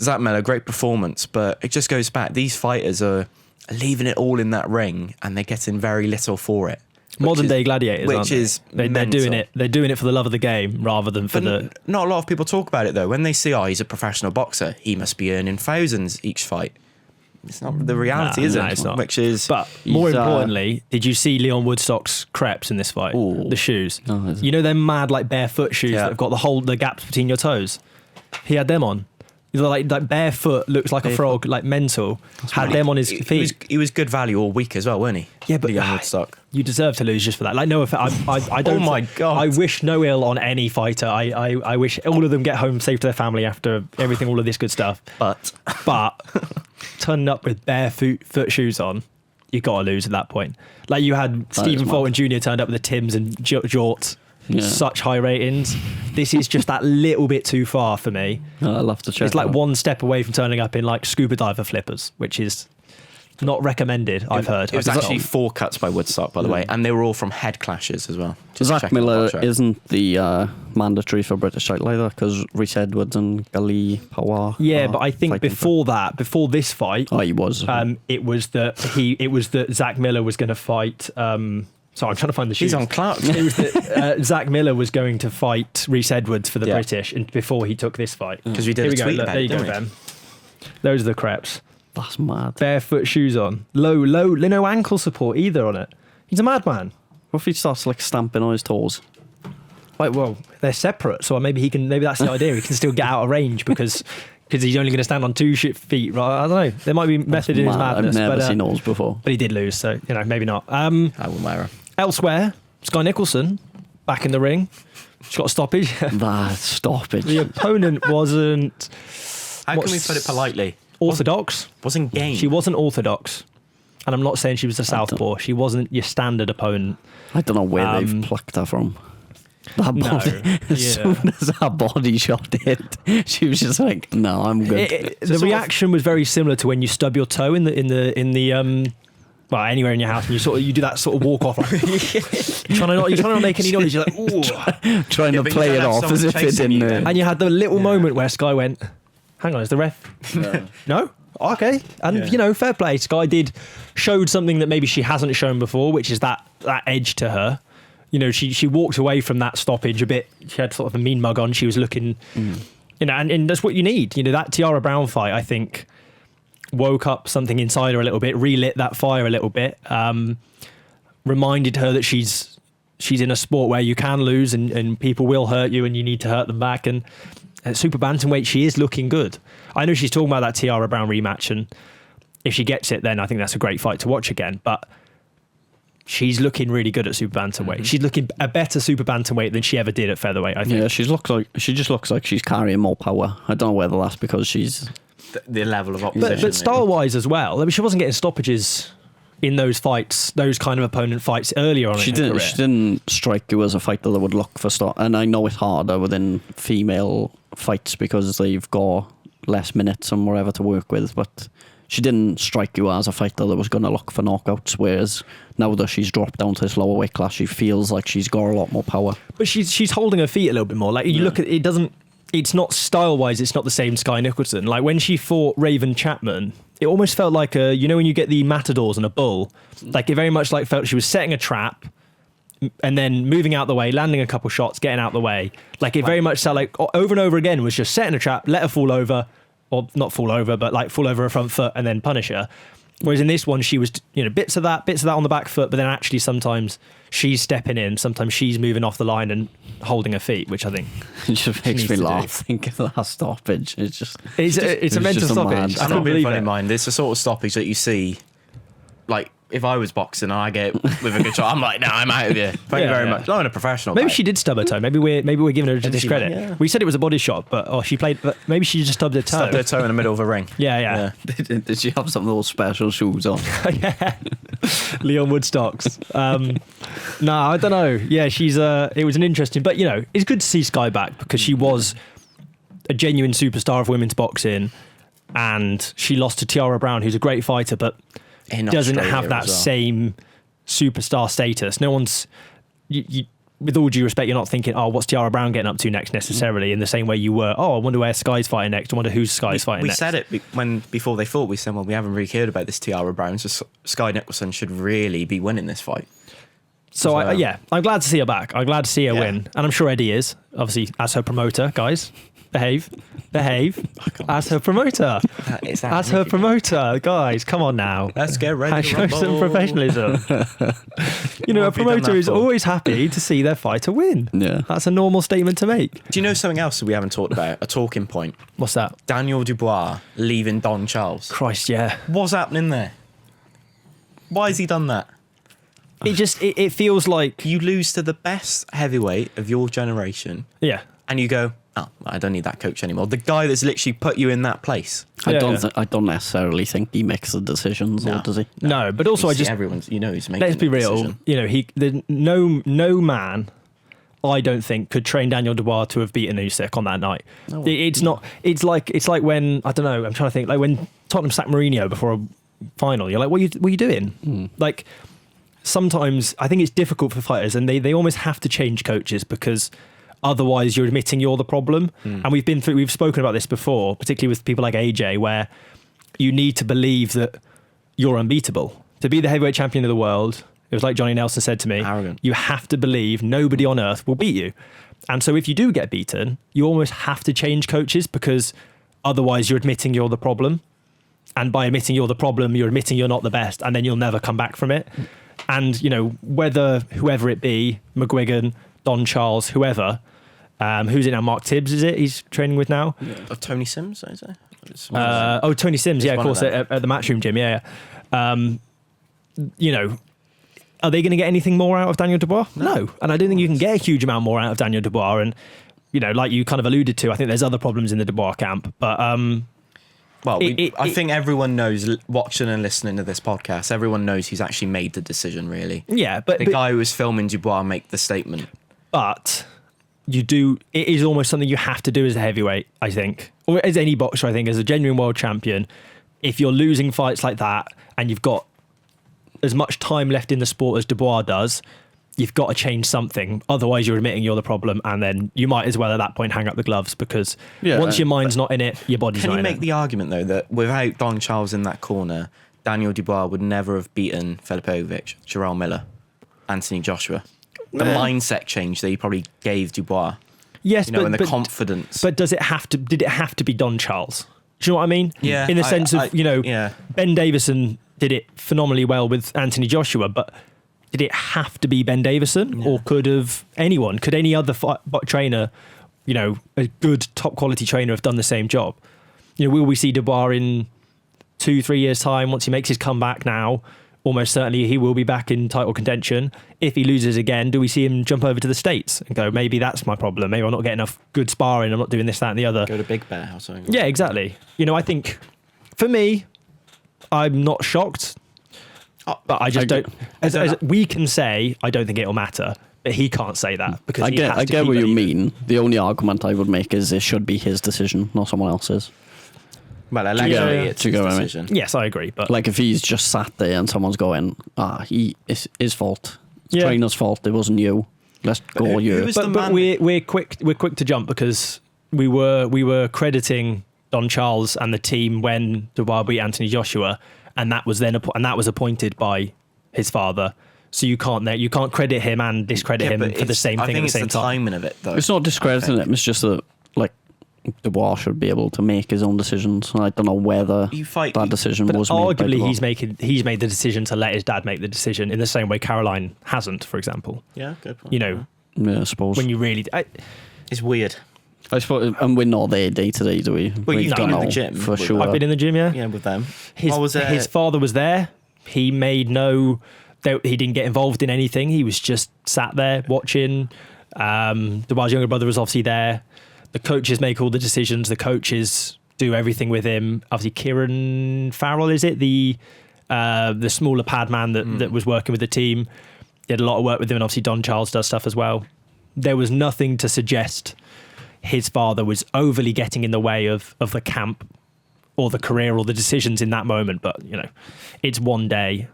Zac Miller, great performance, but it just goes back. These fighters are leaving it all in that ring and they're getting very little for it. Modern day gladiators, which is they're doing it. They're doing it for the love of the game rather than for Not a lot of people talk about it though. When they see, he's a professional boxer, he must be earning thousands each fight. It's not the reality, is it? It's not. Which is, but more importantly, did you see Leon Woodstock's crepes in this fight? Ooh. The shoes. Oh, they're mad barefoot shoes that have got the gaps between your toes. He had them on. Like barefoot, looks like a frog, like mental. Had them on his feet. He was good value all week as well, weren't he? Yeah, but Leon Woodstock. You deserve to lose just for that. No offense, I don't. Oh my God! I wish no ill on any fighter. I wish all of them get home safe to their family after everything, all of this good stuff. But turning up with barefoot shoes on, you got to lose at that point. Like you had Stephen Fulton Jr. turned up with the Tims and jorts. Yeah. Such high ratings. This is just that little bit too far for me. I'll have to check. It's like one step away from turning up in scuba diver flippers, which is not recommended. I've heard. It was actually 4 cuts by Woodstock, by the way, and they were all from head clashes as well. Zac Miller isn't the mandatory for British title either because Rhys Edwards and Gali Pawar. Yeah, but I think before this fight, he was. It was that Zac Miller was going to fight. Sorry, I'm trying to find the shoes. He's on Clark. It was that Zac Miller was going to fight Rhys Edwards for the British and before he took this fight. Because we did a tweet about there it, you go, Ben. Those are the crepes. That's mad. Barefoot shoes on. Low, no ankle support either on it. He's a madman. What if he starts stamping on his toes? Well, they're separate, so maybe that's the idea. He can still get out of range because he's only going to stand on 2 feet, right? I don't know. There might be method in his madness. I've never seen those before. But he did lose, so maybe not. I will marry. Elsewhere, Skye Nicolson back in the ring. She's got a stoppage. That stoppage. The opponent wasn't. How can we put it politely? Orthodox. Wasn't game. She wasn't orthodox, and I'm not saying she was a southpaw. She wasn't your standard opponent. I don't know where they've plucked her from. That body, as soon as that body shot hit, she was just like, "No, I'm good." The reaction was very similar to when you stub your toe in the well, anywhere in your house, and you do that sort of walk off, you're trying to not make any noise. You're like, ooh, trying to play it off as if it didn't. And you had the little moment where Skye went, "Hang on, is the ref?" No, okay. And fair play. Skye showed something that maybe she hasn't shown before, which is that edge to her. She walked away from that stoppage a bit. She had sort of a mean mug on. She was looking, and that's what you need. That Tiara Brown fight, I think, woke up something inside her a little bit, relit that fire a little bit, reminded her that she's in a sport where you can lose and people will hurt you and you need to hurt them back. And at super bantamweight, she is looking good. I know she's talking about that Tiara Brown rematch, and if she gets it, then I think that's a great fight to watch again. But she's looking really good at super bantamweight. She's looking a better super bantamweight than she ever did at featherweight, I think. Yeah, she just looks like she's carrying more power. I don't know whether that's because she's the level of opposition. But style-wise as well. I mean, she wasn't getting stoppages in those fights, those kind of opponent fights earlier on. She didn't strike you as a fighter that would look for stop. And I know it's harder within female fights because they've got less minutes and whatever to work with, but she didn't strike you as a fighter that was going to look for knockouts, whereas now that she's dropped down to this lower weight class, she feels like she's got a lot more power. But she's holding her feet a little bit more. Like, you look at it, it's not style-wise, it's not the same Skye Nicolson. Like, when she fought Raven Chapman, it almost felt like when you get the matadors and a bull, like it very much like felt she was setting a trap and then moving out the way, landing a couple shots, getting out the way. Like, it very much sounded like over and over again was just setting a trap, let her fall over, or not fall over, but like fall over her front foot and then punish her. Whereas in this one, she was, bits of that on the back foot, but then actually sometimes she's stepping in, sometimes she's moving off the line and holding her feet, which I think it just makes me laugh thinking of that stoppage. It's a mental stoppage. I can't believe it. In mind, it's the sort of stoppage that you see, like, if I was boxing and I get with a good shot, I'm like, no, I'm out of here. Thank you very much. I'm a professional. Maybe she did stub her toe. Maybe we're giving her discredit. Yeah. We said it was a body shot, but she played. But maybe she just stubbed her toe. Stubbed her toe in the middle of a ring. Yeah. Did she have some of those special shoes on? Yeah, Leon Woodstocks. No, I don't know. Yeah, she's. It was an interesting, but it's good to see Skye back because she was a genuine superstar of women's boxing, and she lost to Tiara Brown, who's a great fighter, but doesn't have that same superstar status. No one's, with all due respect, you're not thinking, oh, what's Tiara Brown getting up to next necessarily, in the same way you were, oh, I wonder where Skye's fighting next, I wonder who's Skye's fighting next. We said it before they fought, we said, well, we haven't really heard about this Tiara Brown, so Skye Nicolson should really be winning this fight. So, I'm glad to see her back. I'm glad to see her win. And I'm sure Eddie is, obviously, as her promoter, guys. Behave. As her promoter. As her promoter, guys. Come on now. Let's get ready. Show some professionalism. A promoter is always happy to see their fighter win. Yeah, that's a normal statement to make. Do you know something else that we haven't talked about? A talking point. What's that? Daniel Dubois leaving Don Charles. Christ, yeah. What's happening there? Why has he done that? It feels like you lose to the best heavyweight of your generation. Yeah. And you go, oh, I don't need that coach anymore. The guy that's literally put you in that place. I don't necessarily think he makes the decisions, or does he? No, but also everyone's, he's making. Let's be real. Decision. No man, I don't think, could train Daniel Dubois to have beaten Usyk on that night. No. It's not. It's like when, I don't know. I'm trying to think. Like when Tottenham sacked Mourinho before a final. You're like, what are you doing? Like, sometimes I think it's difficult for fighters, and they almost have to change coaches because otherwise you're admitting you're the problem. And we've spoken about this before, particularly with people like AJ, where you need to believe that you're unbeatable. To be the heavyweight champion of the world, it was like Johnny Nelson said to me, arrogant. You have to believe nobody on earth will beat you. And so if you do get beaten, you almost have to change coaches because otherwise you're admitting you're the problem. And by admitting you're the problem, you're admitting you're not the best, and then you'll never come back from it. And, whoever it be, McGuigan, Don Charles, whoever, who's it now? Mark Tibbs, is it? He's training with now? Yeah. Tony Sims, is it? Tony Sims, yeah, of course, at the Matchroom gym, yeah. Are they going to get anything more out of Daniel Dubois? No. And I don't think you can get a huge amount more out of Daniel Dubois. And, like you kind of alluded to, I think there's other problems in the Dubois camp. But I think everyone knows, watching and listening to this podcast, everyone knows he's actually made the decision, really. Yeah, but the guy who was filming Dubois make the statement. But it is almost something you have to do as a heavyweight, I think. Or as any boxer, I think, as a genuine world champion. If you're losing fights like that and you've got as much time left in the sport as Dubois does, you've got to change something. Otherwise, you're admitting you're the problem, and then you might as well at that point hang up the gloves because once your mind's not in it, your body's not in it. Can you make the argument, though, that without Don Charles in that corner, Daniel Dubois would never have beaten Filipovic, Jarrell Miller, Anthony Joshua? The mindset change that he probably gave Dubois. Yes, and the confidence. But did it have to be Don Charles? Do you know what I mean? Yeah. In the sense of, Ben Davison did it phenomenally well with Anthony Joshua, but did it have to be Ben Davison, or could any other trainer, a good top quality trainer, have done the same job? Will we see Dubois in 2-3 years' time once he makes his comeback now, almost certainly he will be back in title contention. If he loses again, do we see him jump over to the States and go, maybe that's my problem. Maybe I'm not getting enough good sparring. I'm not doing this, that, and the other. Go to Big Bear or something. Yeah, exactly. I think for me, I'm not shocked, but I just don't. As we can say, I don't think it'll matter. But he can't say that because I get what you mean. The only argument I would make is it should be his decision, not someone else's. Well, allegedly, it's his decision. Yes, I agree. But like if he's just sat there and someone's going, it's his fault. It's trainer's fault. It wasn't you. Let's go you. But we're quick to jump because we were crediting Don Charles and the team when Dubois beat Anthony Joshua, and that was appointed by his father. So you can't credit him and discredit him for the same thing at the same time. I think it's the timing of it, though. It's not discrediting him. It's just that, like, Dubois should be able to make his own decisions. I don't know whether that decision was made. Arguably, he's made the decision to let his dad make the decision in the same way Caroline hasn't, for example. Yeah, good point. Yeah, I suppose. When you really... it's weird. I suppose, and we're not there day to day, do we? Well, you've been in the gym. For sure. I've been in the gym, yeah. Yeah, with them. His father was there. He made no... He didn't get involved in anything. He was just sat there watching. Dubois' younger brother was obviously there. The coaches make all the decisions. The coaches do everything with him. Obviously, Kieran Farrell, is it? The smaller pad man that was working with the team. Did a lot of work with him, and obviously Don Charles does stuff as well. There was nothing to suggest his father was overly getting in the way of the camp or the career or the decisions in that moment. But, it's one day.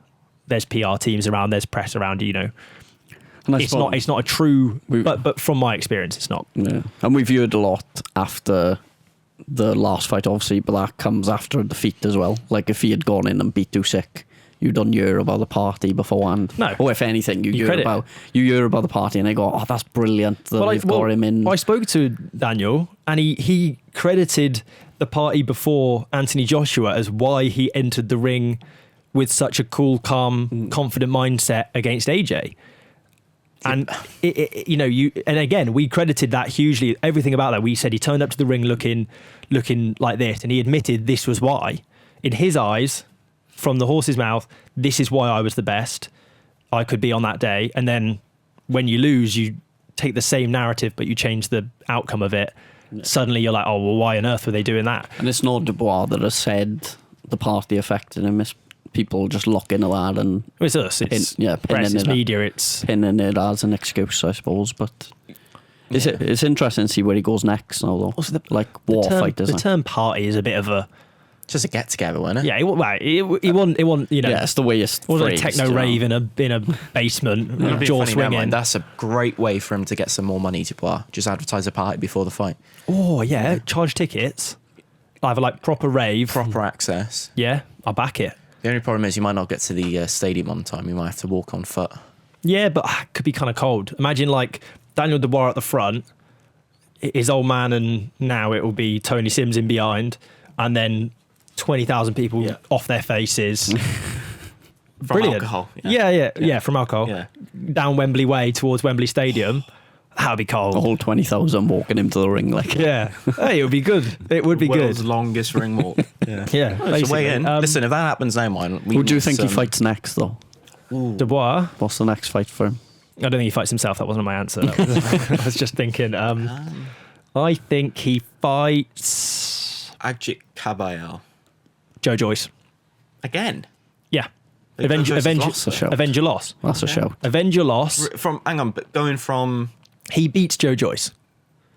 There's PR teams around, there's press around, It's not a true, but from my experience, it's not. Yeah. And we've heard a lot after the last fight, obviously, but that comes after a defeat as well. Like if he had gone in and beat Usyk, you don't hear about the party beforehand. No. Or if anything, you hear about the party and they go, oh, that's brilliant that we've got him in. I spoke to Daniel and he credited the party before Anthony Joshua as why he entered the ring with such a cool, calm, confident mindset against AJ. And, and again, we credited that hugely. Everything about that, we said he turned up to the ring looking like this, and he admitted this was why. In his eyes, from the horse's mouth, this is why I was the best. I could be on that day. And then when you lose, you take the same narrative, but you change the outcome of it. Yeah. Suddenly you're like, oh, well, why on earth were they doing that? And it's not Dubois that has said the party affected him. It's people just lock into that and it's us. It's press, it's media. It's pinning it as an excuse, I suppose. But it's interesting to see where he goes next. Although, war fighters. The term party is a bit of a just a get together, wasn't it? Yeah, it wasn't. Yeah, it's the way it's. It wasn't a techno rave in a basement. Jaw swinging. That's a great way for him to get some more money to Dubois. Just advertise a party before the fight. Oh yeah, charge tickets. Either proper rave, proper access. Yeah, I'll back it. The only problem is you might not get to the stadium on time. You might have to walk on foot. Yeah, but it could be kind of cold. Imagine Daniel Dubois at the front, his old man, and now it will be Tony Sims in behind, and then 20,000 people off their faces. From alcohol. Yeah, from alcohol. Yeah. Down Wembley Way towards Wembley Stadium. That would be cold. A whole 20,000 walking into the ring. Yeah. Hey, it would be good. It would be good. World's longest ring walk. Yeah. Well, it's a way in. Listen, if that happens now, mine. Who do you think he fights next, though? Ooh. Dubois? What's the next fight for him? I don't think he fights himself. That wasn't my answer. I was just thinking. I think he fights Ajit Kabayel. Joe Joyce. Again? Yeah. Avenge your loss. That's a shout. Avenge your loss. But going from... He beats Joe Joyce.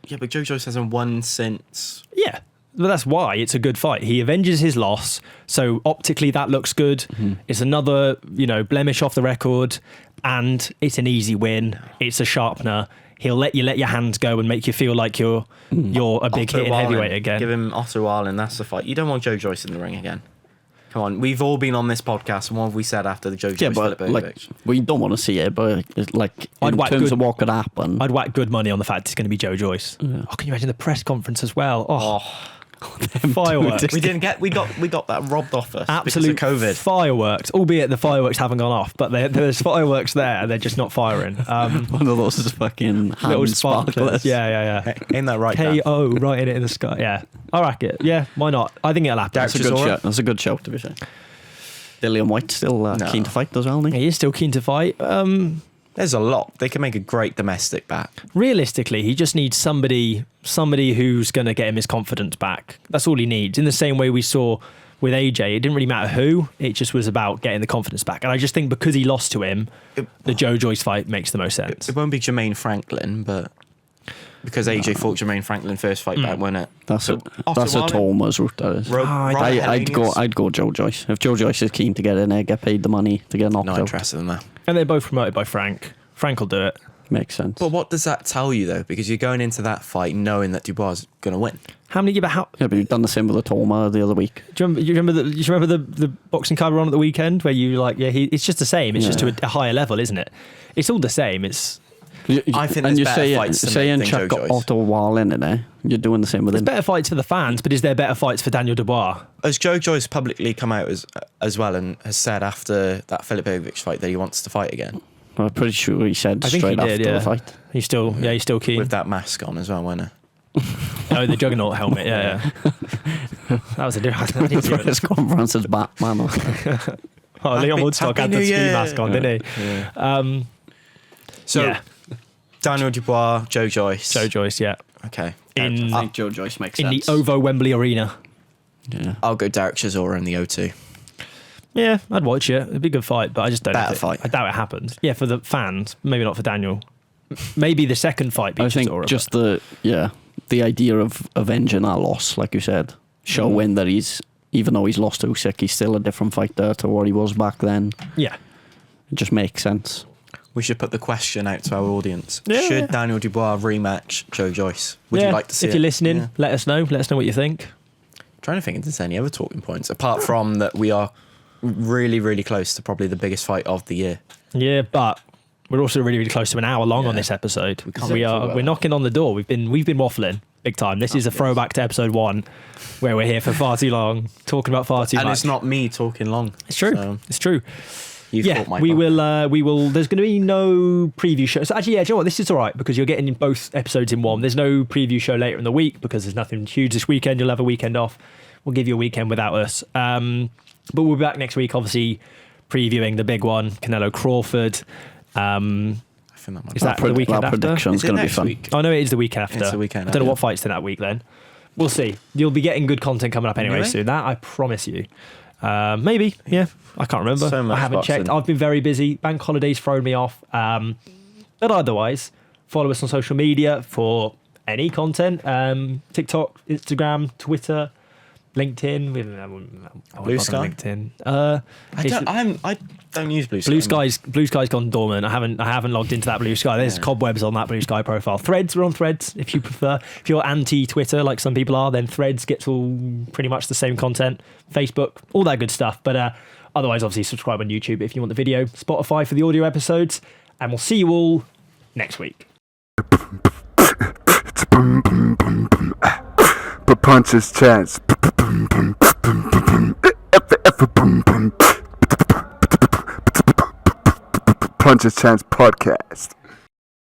Yeah, but Joe Joyce hasn't won since... Yeah. But that's why it's a good fight. He avenges his loss, so optically that looks good. Mm-hmm. It's another, blemish off the record, and it's an easy win. It's a sharpener. He'll let your hands go and make you feel like you're a big hitting heavyweight again. Give him Otto Wallen, that's the fight. You don't want Joe Joyce in the ring again. Come on, we've all been on this podcast, and what have we said after the Joe Joyce Filipovic? We don't want to see it, but in terms of what could happen, I'd whack good money on the fact it's going to be Joe Joyce. Yeah. Oh, can you imagine the press conference as well? Oh. Fireworks. We got that robbed off us. Absolute because of COVID. Fireworks, albeit the fireworks haven't gone off, but there's fireworks there and they're just not firing. One of those fucking little sparklers. Yeah. Ain't that right? KO writing it in the sky. Yeah, I rack it. Yeah, why not? I think it'll happen. That's a good show. To be fair. Dillian White still keen to fight as well, isn't he? He is still keen to fight. There's a lot. They can make a great domestic back. Realistically, he just needs somebody who's going to get him his confidence back. That's all he needs. In the same way we saw with AJ, it didn't really matter who. It just was about getting the confidence back. And I just think because he lost to him, the Joe Joyce fight makes the most sense. It won't be Jermaine Franklin, but because AJ fought Jermaine Franklin first fight back, wasn't it? That's a Thomas route, that is. I'd go Joe Joyce. If Joe Joyce is keen to get in there, get paid the money to get knocked Not out. interested in that. And they're both promoted by Frank. Frank will do it. Makes sense. But what does that tell you, though? Because you're going into that fight knowing that Dubois is going to win. How many? Yeah, but you've done the same with the Toma the other week. Do you remember the boxing card we're on at the weekend where you like, it's just the same. It's just to a higher level, isn't it? It's all the same. It's. I think there's better fights to make than Joe Joyce. Otto Wall in there. You're doing the same with There's him. better fights for the fans, but is there better fights for Daniel Dubois? Has Joe Joyce publicly come out as well and has said after that Filipovic fight that he wants to fight again? I'm pretty sure he said I think straight he did, after yeah. the fight. He's still keen. With that mask on as well, wasn't he? Oh, the Juggernaut helmet, yeah. That was a different. Press conference as Batman. Oh, Leon Woodstock had the ski mask on, didn't he? Yeah. So, Daniel Dubois, Joe Joyce. Joe Joyce, yeah. Okay. In I think Joe Joyce makes in sense. the OVO Wembley Arena. Yeah. I'll go Derek Chisora in the O2. Yeah, I'd watch it. It'd be a good fight, but I just don't know. Better fight. I doubt it happens. Yeah, for the fans, maybe not for Daniel. Maybe the second fight. I think Chisora, just the idea of avenging that loss, like you said, showing that he's, even though he's lost to Usyk, he's still a different fighter to what he was back then. Yeah, it just makes sense. We should put the question out to our audience. Yeah. Should Daniel Dubois rematch Joe Joyce? Would you like to see it? If you're listening, Yeah. let us know. Let us know what you think. Trying to think if there's any other talking points apart from that we are really, really close to probably the biggest fight of the year. Yeah, but we're also really, really close to an hour long Yeah. on this episode. We can't We're knocking on the door. We've been waffling big time. This is a throwback to episode 1, where we're here for far too long, talking about far too much. And it's not me talking long. It's true. So It's true. you've caught my we bug. will. There's going to be no preview show. So actually, do you know what? This is all right because you're getting both episodes in one. There's no preview show later in the week because there's nothing huge this weekend. You'll have a weekend off. We'll give you a weekend without us. But we'll be back next week, obviously, previewing the big one, Canelo Crawford. I think that might Is that the weekend that after? prediction's Is it going to be next fun. week? Oh no, it is the week after. It's the weekend I don't know after. what fights in that week then. We'll see. You'll be getting good content coming up anyway Really? soon. That I promise you. Maybe, yeah. I can't remember. So much I haven't boxing. checked. I've been very busy. Bank holidays thrown me off. But otherwise, follow us on social media for any content. TikTok, Instagram, Twitter, LinkedIn. Blue Sky? LinkedIn. I don't use Blue Sky. Blue Sky's gone dormant. I haven't logged into that Blue Sky. There's cobwebs on that Blue Sky profile. Threads, we're on Threads if you prefer. If you're anti-Twitter like some people are, then Threads gets all pretty much the same content. Facebook, all that good stuff. But otherwise, obviously, subscribe on YouTube if you want the video. Spotify for the audio episodes. And we'll see you all next week. Punches chance. Punches Chance Podcast.